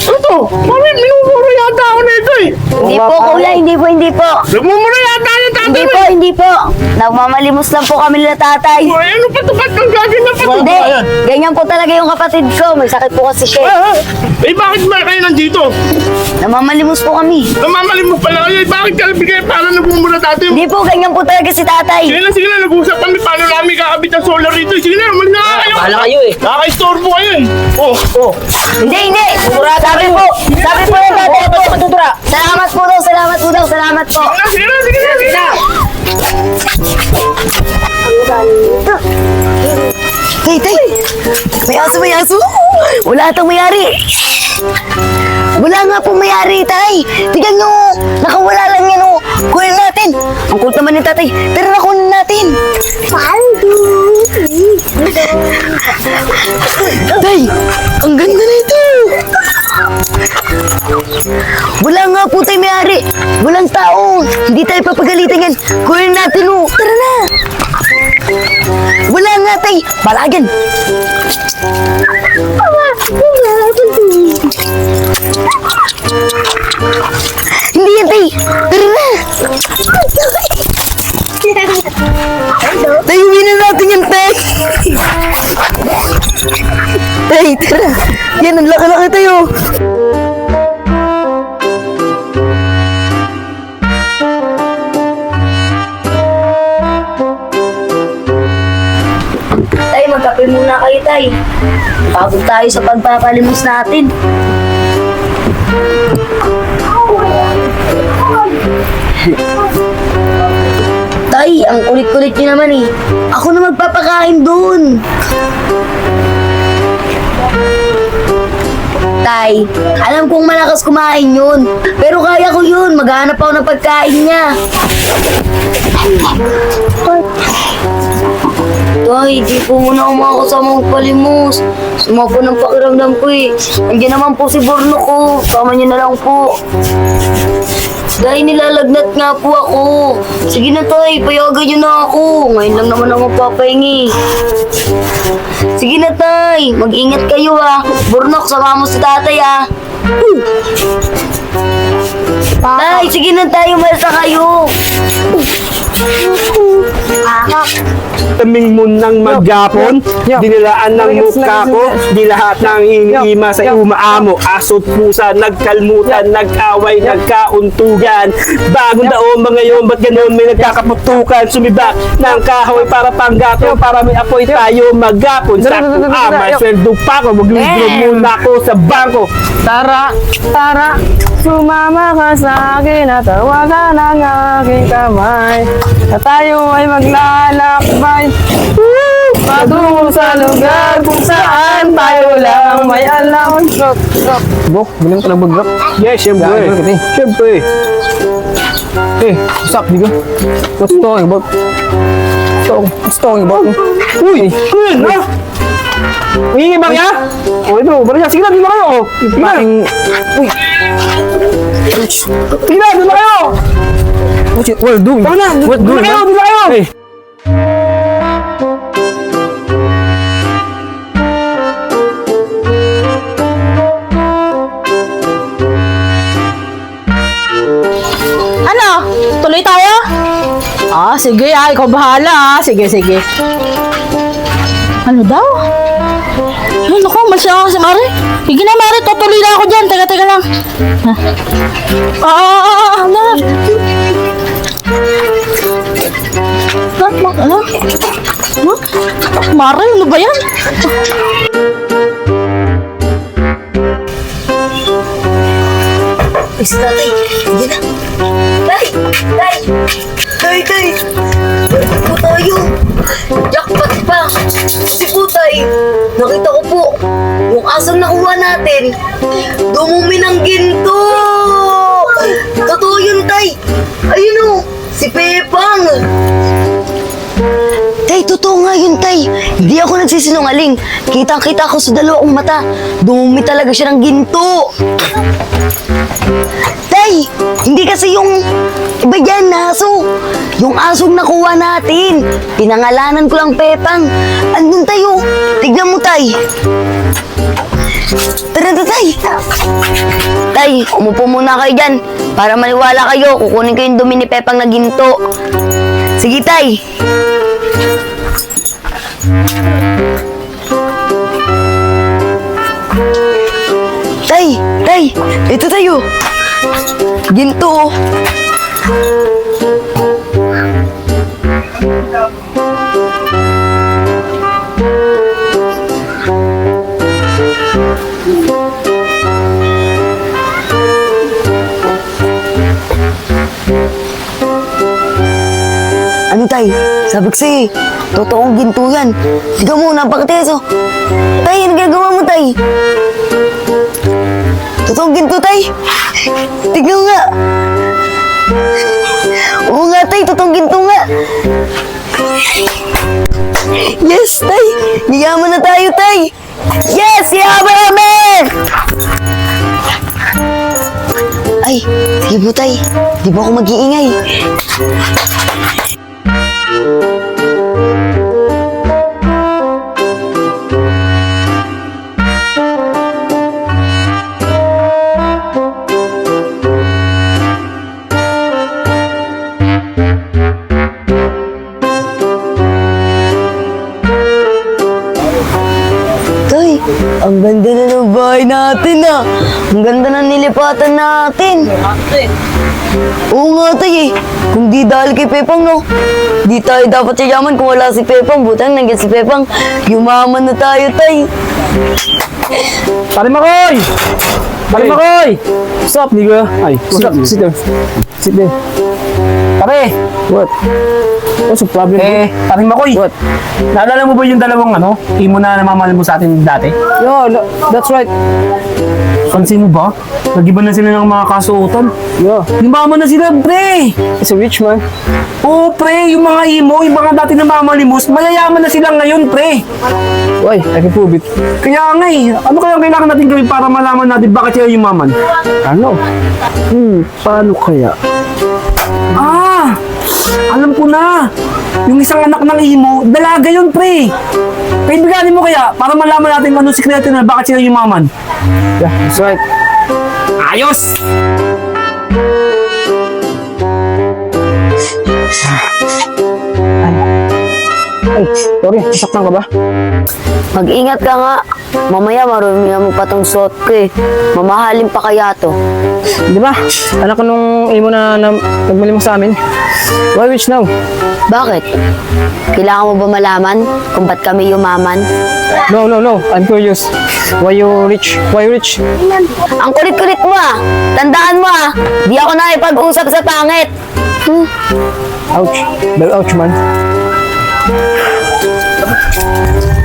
Ito, bakit minumura yata ako nito eh? Hindi po, kuya, hindi po. Nagmumura yata yung tatay mo. Hindi po. Nagmamalimos lang po kami nila tatay. Ay, ano pa ito? Ba't kang gagawin na pa ito? Hindi, ganyan po talaga yung kapatid ko. May sakit po kasi siya. Bakit ba kayo nandito? Namamalimos po kami. Namamalim mo pala kayo. Bakit ka bigay para nagmumura tatay mo? Hindi po, ganyan po talaga si tatay. Sige na, nag-usap kami paano namin kakabit ng solar rito. Sige na, mali na kayo. Bahala kayo eh. Nakaka-istorbo kayo eh. Hindi. Sabi po yung tatay po. Salamat po daw. Sige na. Tay. May aso. Wala atang mayari. Wala nga po mayari, tay. Tignan nyo. Nakawala lang yan, oh. Kunin natin. Ang kulit naman ni tatay. Pero nakunin natin. Tay, ang ganda na ito. Wala nga po tayo mayari. Walang tao. Hindi tayo papagalitan yan. Kunin natin, oh. Tara na. Wala nga, tay. Balagan. Hindi yan, tay. Tara na. Tay, uwi na natin yan, tay. Tay, tara. Yan, ang laki-laki tayo. Tay, magkape muna kayo, tay. Pagod tayo sa pagpapalimos natin. Tay, ang kulit-kulit niyo naman eh. Ako na magpapakain doon. Tay, alam kong malakas kumain yun. Pero kaya ko yun. Maghanap ako ng pagkain niya. Tay, di po muna ako makakasama magpalimos. Suma po ng pakiramdam ko eh. Andiyan naman po si Borno ko. Kama niyo na lang po. Dahil nilalagnat nga po ako. Sige na, tay, payagan niyo na ako. Ngayon lang naman ako magpapahingi. Sige na, tay. Mag-ingat kayo ah. Bornok, sama mo si tatay ah. Tay, sige na tayo, malasa kayo. Taming mo ng maghapon, dinilaan ng mukha ko, di lahat ng iniima sa umaamo, aso't pusa, nagkalmutan, nag-away, nagkauntugan. Bagong daon mga yon, ba't ganoon may nagkakaputukan, sumibak ng kahoy para panggato, para may apoy tayo maghapon. Sa may sweldo pa ko, mag-withdraw muna ako sa bangko. Tara, sumama ka sa akin at tawagan ang aking kamay. Na tayo ay maglalakbay patungo sa lugar kung saan tayo lang may alam. Bok, bilang ka ng bagrap. Yes, syempre. Syempre. Sup, diga? What's talking about? What's talking about? Uy! Ano yun, ha? Hingi bang ya? O ito, balik siya. Sige na, doon na kayo. Sige na. Uy! Sige na, doon na kayo. What you doing? Tama na, What doon na kayo, doon na kayo. Hey! Ano? Tuloy tayo? Sige ikaw bahala Sige. Ano daw? Ay, naku, masya ako si Mari. Sige na, Mari, tutuloy na ako dyan. Teka lang. Ano? Ano? Mari, ano ba yan? Ay, si tatay. Hindi na. Tay. Balik po tayo. Jackpot pa. Kasi po, tay. Nakita ko po. Yung asang nakuha natin. Dumumi ng ginto. Totoo yun, tay. Ayun o. Si Pepang. Tay, totoo nga yun, tay. Hindi ako nagsisinungaling. Kitang-kita ko sa dalawang mata. Dumi talaga siya ng ginto. Tay, hindi kasi yung iba dyan na aso. Yung asong nakuha natin. Pinangalanan ko lang Pepang. Andun tayo. Tignan mo, Tay. Tara na, Tay. Tay, umupo muna kayo dyan. Para maniwala kayo, kukunin ko yung dumi ni Pepang na ginto. Sige, Tay. Tay, ito tayo. Ginto, oh. Ano, Tay? Sabi ko sa'yo, totoong ginto yan. Tignan mo, napakatiso. Tay, ano ginagawa mo, Tay? Totoong ginto, Tay. Tignan mo nga. Oo nga, Tay, totoong ginto nga. Yes, Tay. Yayaman na tayo, Tay. Yes, yayaman namin! Ay, sige po, Tay. Di ba ako mag-iingay? Tay, ang ganda na ng bahay natin ah. Ang ganda na nilipatan natin. Oo nga, Tay eh. Kung di dahil kay Pepang, no? Di tayo dapat yayaman kung wala si Pepang. Butang nandiyan si Pepang. Yumaman na tayo, Tay. Pare Makoy! Pare Makoy! What's up, nigga? Ay, what's up? Sit there. Sit there. Pare! What? What's the problem? Pare Makoy! What? Naalala mo ba yung dalawang imo na namamahal mo sa atin dati? Yo, that's right. Pansin mo ba? Nag-iba na sila ng mga kasuotan. Yo, Yumaman na sila, pre! it's a rich man. Oo, pre! Yung mga imo, yung mga dati na mamalimos, mayayaman na sila ngayon, pre! Why? I can prove it. Kaya nga eh, ano kaya ang kailangan natin gawin para malaman natin bakit siya yumaman? Ano? Paano kaya? Ah! Alam ko na! Yung isang anak ng imo, dalaga yun, pre! Kaibiganin mo kaya para malaman natin anong sikreto na bakit siya yumaman. Yeah, that's right. Ayos! Ay, sorry, nasaktan ka ba? Mag-ingat ka nga. Mamaya marumi na mo pa tong suot ko eh. Mamahalin pa kaya to. Di ba? Anak ko nung imo na nagmalimos sa amin. Why rich now? Bakit? Kailangan mo ba malaman kung ba't kami yumaman? No. I'm curious. Why you rich? Why you rich? Ang kulit-kulit mo ah. Tandaan mo ah. Di ako nakipag-usap sa pangit. Ouch. Well, ouch, man.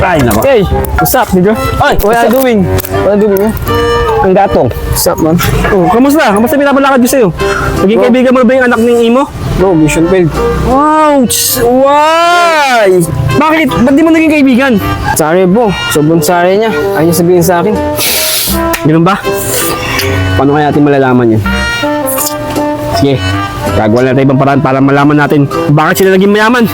Ay, nako. Hey, what's up, nigga? Ay, What are you doing? What are you doing, man? ang gatong. What's up, man? Oh, kamusta? Kamusta pinabalakad ko sa'yo? Naging kaibigan mo ba yung anak ng imo? No, mission failed. Ouch! Why? Bakit? Ba't di mo naging kaibigan? Sorry, bro. Sobrang sorry niya. Ayaw niya sabihin sa akin. Ganun ba? Paano kaya natin malalaman yan? Sige, gagawa natin ibang paraan para malaman natin kung bakit sila naging mayaman.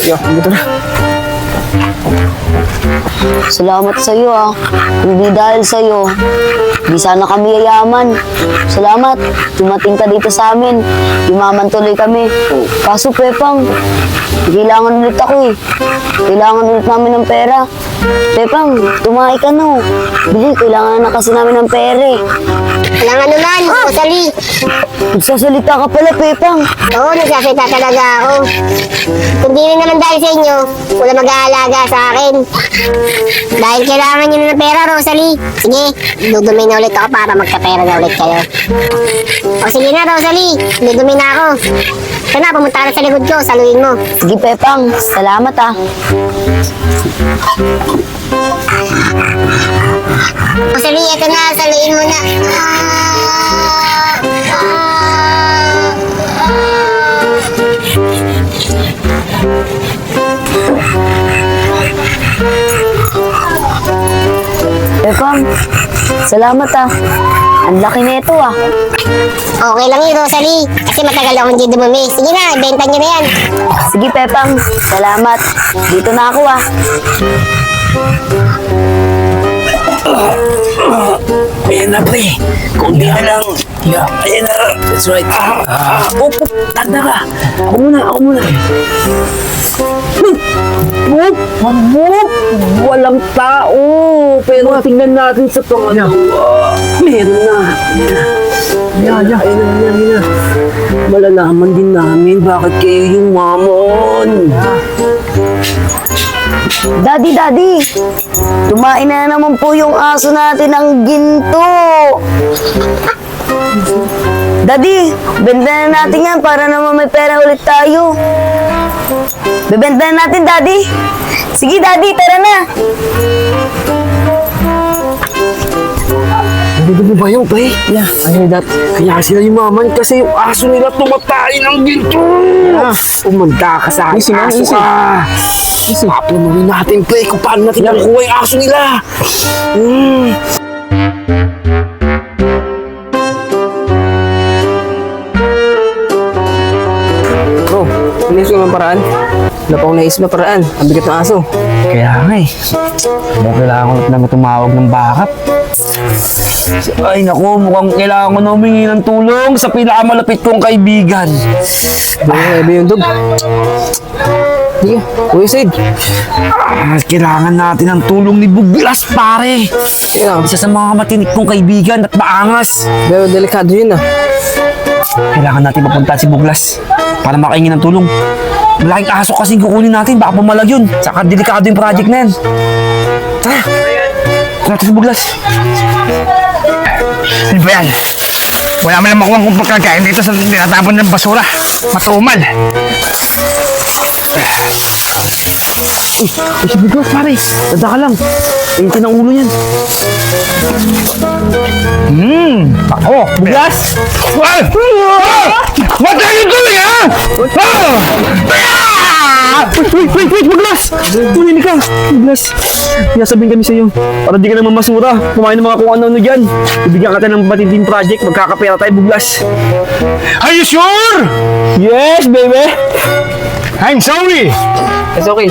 Yo, dito na. Salamat sa iyo ah. Hindi dahil sa iyo, di sana kami yayaman. Salamat. Dumating ka dito sa amin. Yumaman tuloy kami. Kaso Pepang, kailangan ulit ako eh. Kailangan ulit namin ng pera. Pepang, tumahay ka na. Bili, kailangan na kasi namin ng pera eh. Kailangan naman, Rosalie. Nagsasalita ka pala, Pepang. Oo, nagsasalita talaga ako. Kundi rin naman dahil sa inyo, wala mag-aalaga sa akin. Dahil kailangan nyo na ng pera, Rosalie. Sige, dudumi na ulit ako para magkapera na ulit kayo. O sige na, Rosalie, dudumi na ako. Ito na, pumunta ka na sa likod ko, saluhin mo. Sige, Pepang. Salamat ah. Rosalie, ito na, saluhin mo na. Salamat ah. Ang laki nito ah. Okay lang yun, Rosalie. Kasi matagal akong hindi dumumi. Sige na, ibenta nyo na yan. Sige, Pepang. Salamat. Dito na ako ah. Ayan na, pre. Kundi na lang. Yeah, ayan na. That's right. Opo, tanda ka. Ako muna. Walang tao. Pero tingnan natin sa pangalawa. Meron na. Ayun na. Malalaman din namin bakit kayo yung mamon. Daddy. Tumain na naman po yung aso natin ng ginto. Daddy, benta na natin yan para naman may pera ulit tayo. Bebenta na natin, Daddy. Sige, Daddy, tara na. Hindi mo ba yung pre? Yeah, I heard that. Kaya sila yumaman kasi yung aso nila tumatay ng ginto. Umanda ka sa akin, aso ka. Papunuhin natin, pre, kung paano natin nakuha yung aso nila. Bro, naisip ko ng paraan. Wala pa akong naisip na paraan. Ang bigat ng aso. Kaya nga eh. Kailangan ko na tumawag ng backup. Ay naku, mukhang kailangan ko na humingi ng tulong sa pinakamalapit kong kaibigan. Baby yung dog. Sige, Kuya Sid. Kailangan natin ng tulong ni Buglas, pare. Kailangan. Isa sa mga matinik kong kaibigan at maangas. Pero delikado yun ah. Kailangan natin mapunta si Buglas para makaingin ng tulong. Malaking aso kasing kukunin natin, baka pumalag yun. Saka delikado yung project na yan. Tara! Tara natin si Buglas. Ano ba yan? Wala man lang makuha kong pagkakain dito sa tinatapon ng basura. Matumal. Si Buglas, pare. Tanda ka lang. Intin ang ulo yan. Ako. Buglas! What? What are you doing, ha? Wait, Buglas! Tuloy ka. Buglas, sinasabihin kami sa'yo. Para di ka naman masura. Kumain ng mga kung ano-ano dyan. Ibigyan ka tayo ng matinding project. Magkakapera tayo, Buglas. Are you sure? Yes, baby! I'm sorry. It's okay.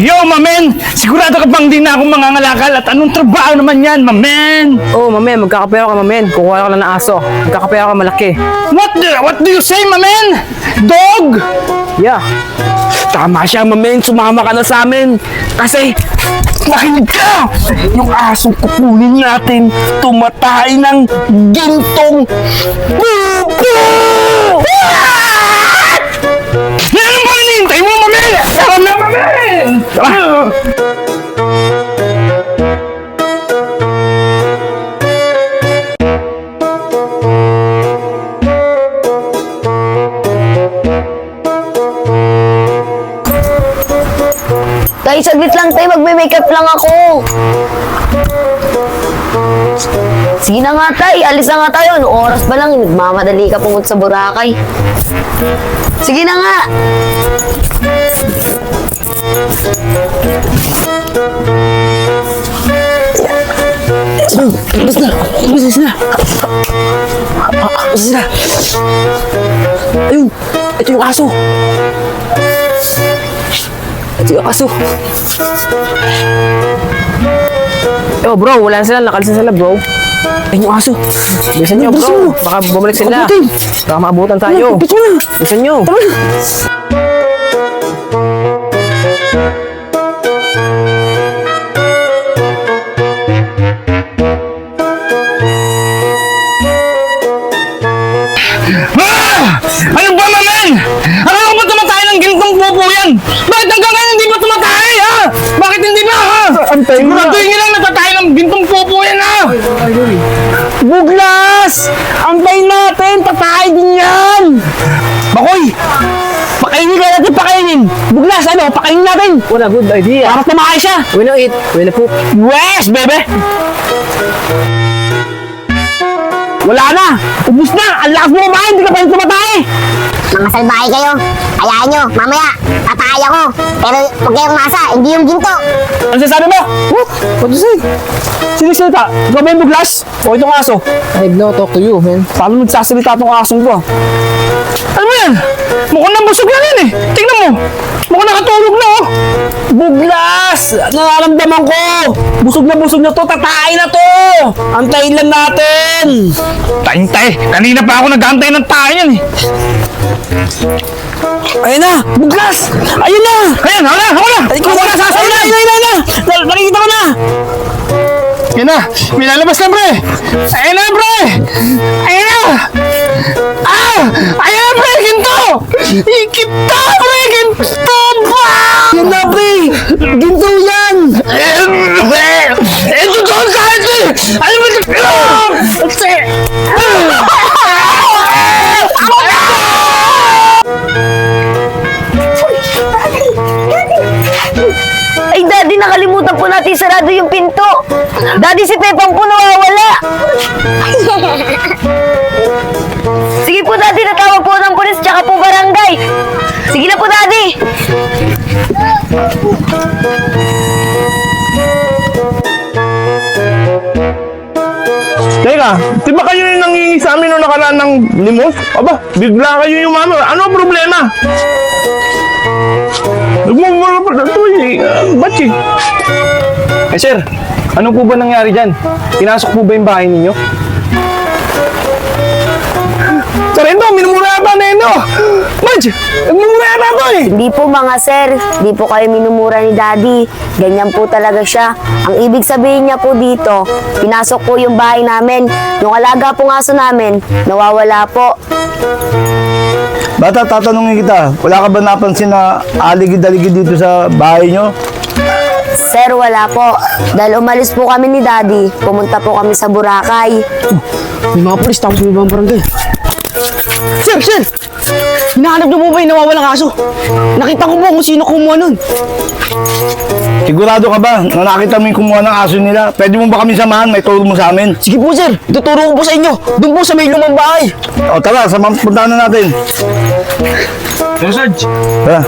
Yo, mamen! Sigurado ka bang di na ako mangangalakal at anong trabaho naman yan, mamen? Oh, mamen, magkakapera ka, mamen. Kukuha ka lang ng aso. Magkakapera ka malaki. What do you say, mamen? Dog? Yeah. Tama siya, mamen. Sumama ka na sa amin. Kasi, makinig ka! Yung asong kukunin natin, tumatay ng gintong buko! Ano ba hinihintay mo, mamen? Tara na, mamen! Tay, saglit lang tay, magme-makeup lang ako. Sige na nga tay, alis na nga tayo. Ano oras ba lang, nagmamadali ka pumunta sa Boracay. Sige na nga. Bilis na! Ayun! Ito yung aso! Yo, bro, wala na sila. Nakalis na sila, bro. Ayun yung aso! Bilisan nyo, bro. Baka bumalik sila. Baka maabutan tayo. Bilisan nyo. Ano ba, mamen? Ano ba tumatay ng gintong pupo yan? Bakit hanggang ngayon hindi ba tumatay, ha? Bakit hindi ba, ha? Siguraduhin nyo lang natatay ng gintong pupo yan, ha? Buglas! Antayin natin! Patay din yan! Bakoy! Pakainin ka natin, pakainin! Buglas, ano? Pakainin natin! Wala, good idea. Para tumakay siya! We know it. We know poop. Yes, bebe! Wala na! Ubus na! Ang lakas mo kumain! Hindi ka pa rin tumatay! Mga salbahe kayo. Hayaan nyo, mamaya, tatay ako. Pero huwag kayong masa, hindi yung ginto. Ano sasabi mo? What? What is it? Sino salita? Ikaw ba yung buglas? O itong aso? I have no talk to you, man. Paano magsasalita itong asong to? Ano mo yan? Mukhang nabusog lang yan eh. Tingnan mo. Mukhang nakatulog na oh. Buglas! Nararamdaman ko! Busog na to! Tatay na to! Antayin lang natin! Tay. Kanina pa ako nag-aantay ng tayo yan eh. Ayun na! Buglas! Ayun na! Ayan, ako na. Ikaw na! Ayun na! Ayun na! Nakikita ko na! Yan na. May lalabas na pre. Ayun na pre. Ayun na. Ayun na pre. Ginto. Kita pre. Ginto ba? Yan na, pre! Ginto yan! Ito doon sa atin. Ano ba ito? Ay, Daddy, nakalimutan po natin sarado yung pinto. Daddy, si Pepang po nawawala. Sige po, Daddy, natawag po ng pulis tsaka po barangay. Sige na po, Daddy. Teka, di ba kayo yung nangingi sa amin nung nakaraan ng limos? Aba, bigla kayo yung mama. Ano ang problema? Nagmumura pa ito eh. Ba't eh? Eh sir, ano po ba nangyari dyan? Pinasok po ba yung bahay ninyo? Sarendo, minumura ba na ito? Madge, nagmumura na ito eh. Hindi po mga sir, hindi po kayo minumura ni Daddy. Ganyan po talaga siya. Ang ibig sabihin niya po dito, pinasok po yung bahay namin. Yung alaga pong aso namin, nawawala po. Bata, tatanungin kita, wala ka ba napansin na aligid-aligid dito sa bahay nyo? Sir, wala po. Dahil umalis po kami ni Daddy, pumunta po kami sa Boracay. May mga polis tapos may mga barangay. Sir! Hinahanap niyo po ba yung nawawalang aso? Nakita ko po kung sino kumuha nun. Sigurado ka ba na nakita mo yung kumuha ng aso nila? Pwede mo ba kami samahan? May turo mo sa amin. Sige po sir, ituturo ko po sa inyo. Doon po sa may lumang bahay. O tara, puntahan na natin. Tara.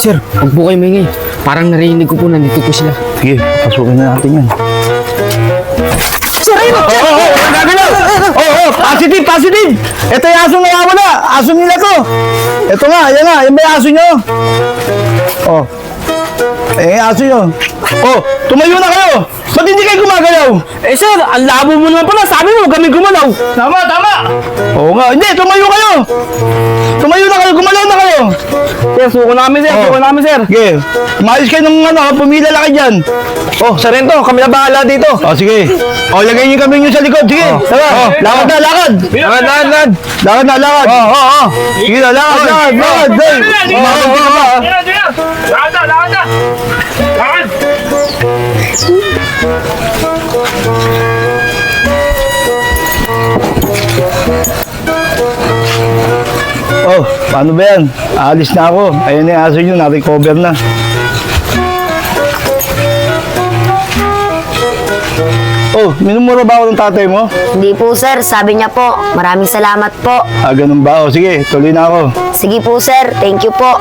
Sir, huwag po kayo maingay. Parang narinig ko po nandito po sila. Sige, pasukin na natin yan. Sir, ayun! Positive! Ito yung aso nawawala. Aso nila to. Ito nga, yan nga. Yan ba yung aso nyo? Oh. Eh, aso nyo. Oh, tumayo na kayo. Ba't hindi kayo gumagalaw? Eh sir, ang labo mo naman pala. Sabi mo, kami gumalaw. Tama. Oo nga. Hindi, tumayo kayo. Tumayo na kayo. Gumalaw na kayo. Sir, suko namin sir. Suko namin sir. Sige. Umayos kayo ng pumila lang kayo dyan. Oh, Sarento, kami na bahala dito. Oh, sige. Oh, lagay niyo kami nyo sa likod. Sige. Tara. Oh, lakad na, lakad. Lakad. Lakad na, lakad. Oh. Sige na, lakad. Dahil. Umakad ka pa. Lakad na. Oh, paano ba yan? Aalis na ako. Ayun na yung aso nyo, na-recover na. Oh, minumura ba ako ng tatay mo? Hindi po sir, sabi niya po, maraming salamat po. Ganun ba? Oh, sige, tuloy na ako. Sige po sir, thank you po.